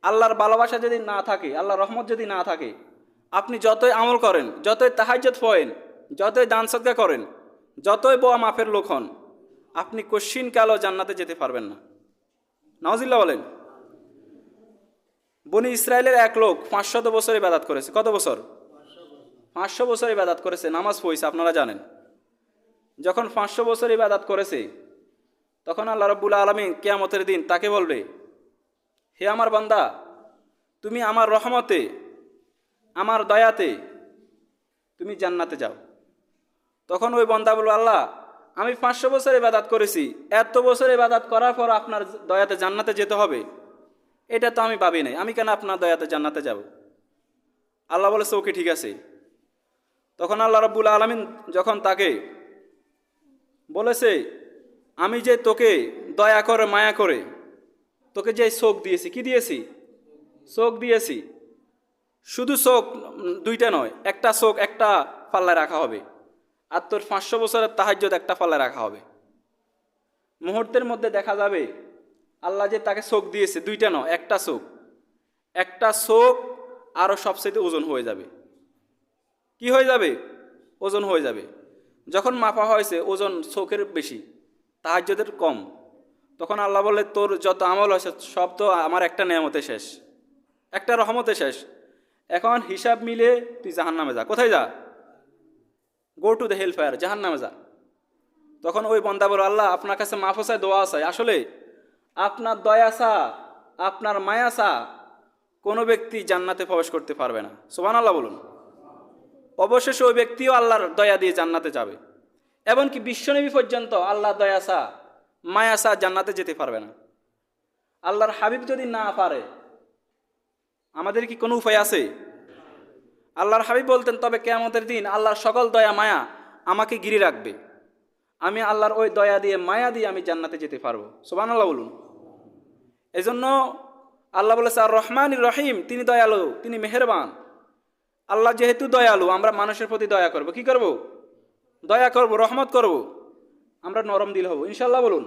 আল্লাহর ভালোবাসা যদি না থাকে, আল্লাহর রহমত যদি না থাকে, আপনি যতই আমল করেন, যতই তাহাজ্জুদ পড়েন, যতই দান সদকা করেন, যতই বোয়া মাফের লোক হন, আপনি কশ্চিন কালও জান্নাতে যেতে পারবেন না। নাউজিল্লাহ বলেন। বনি ইসরায়েলের এক লোক 500 বছর ইবাদত করেছে। কত বছর? 500 বছর ইবাদত করেছে, নামাজ পড়েছে, আপনারা জানেন। যখন 500 বছর ইবাদত করেছে, তখন আল্লাহ রাব্বুল আলামিন কিয়ামতের দিন তাকে বলবে, হে আমার বান্দা, তুমি আমার রহমতে, আমার দয়াতে তুমি জান্নাতে যাও। তখন ওই বান্দা বলল, আল্লাহ, আমি 500 বছর ইবাদত করেছি, এত বছর ইবাদত করার পর আপনার দয়াতে জান্নাতে যেতে হবে, এটা তো আমি ভাবি নাই, আমি কেন আপনার দয়াতে জান্নাতে যাব? আল্লাহ বলেছে, ওকে ঠিক আছে। তখন আল্লাহ রাব্বুল আলামিন যখন তাকে বলেছে, আমি যে তোকে দয়া করে মায়া করে তোকে যে চোখ দিয়েছি, কি দিয়েছি? চোখ দিয়েছি। শুধু চোখ দুইটা নয়, একটা চোখ একটা পাল্লায় রাখা হবে, আর তোর 500 বছরের তাহাজ্জুদ একটা পাল্লায় রাখা হবে। মুহূর্তের মধ্যে দেখা যাবে আল্লাহ যে তাকে চোখ দিয়েছে, দুইটা নয়, একটা চোখ, একটা চোখ আরও সবচেয়ে ওজন হয়ে যাবে। কি হয়ে যাবে? ওজন হয়ে যাবে। যখন মাপা হয়েছে ওজন চোখের বেশি, তাহাজ্জুদের কম, তখন আল্লাহ বলে, তোর যত আমল হয়েছে সব তো আমার একটা নেয়ামতে শেষ, একটা রহমতে শেষ। এখন হিসাব মিলে তুই জাহান্নামে যা। কোথায় যা? Go to the hell fire, জাহান্নামে যা। তখন ওই বান্দা বলে, আল্লাহ, আপনার কাছে মাফ চাই, দোয়া চাই। আসলে আপনার দয়া চা, আপনার মায়া চা কোনো ব্যক্তি জান্নাতে প্রবেশ করতে পারবে না। সুবহানাল্লাহ বলুন। অবশেষে ওই ব্যক্তিও আল্লাহর দয়া দিয়ে জান্নাতে যাবে। এমনকি বিশ্বনবী পর্যন্ত আল্লাহর দয়া চা, মায়া চা জান্নাতে যেতে পারবে না। আল্লাহর হাবিব যদি না পারে, আমাদের কি কোনো উপায় আছে? আল্লাহর হাবিব বলতেন, তবে কিয়ামতের দিন আল্লাহর সকল দয়া মায়া আমাকে ঘিরে রাখবে, আমি আল্লাহর ওই দয়া দিয়ে মায়া দিয়ে আমি জান্নাতে যেতে পারবো। সুবহানাল্লাহ বলুন। এজন্য আল্লাহ বলেছে, আর রহমানির রহিম, তিনি দয়ালু, তিনি মেহেরবান। আল্লাহ যেহেতু দয়ালু, আমরা মানুষের প্রতি দয়া করব। কি করব? দয়া করব, রহমত করব। আমরা নরম দিল হব, ইনশাল্লাহ বলুন।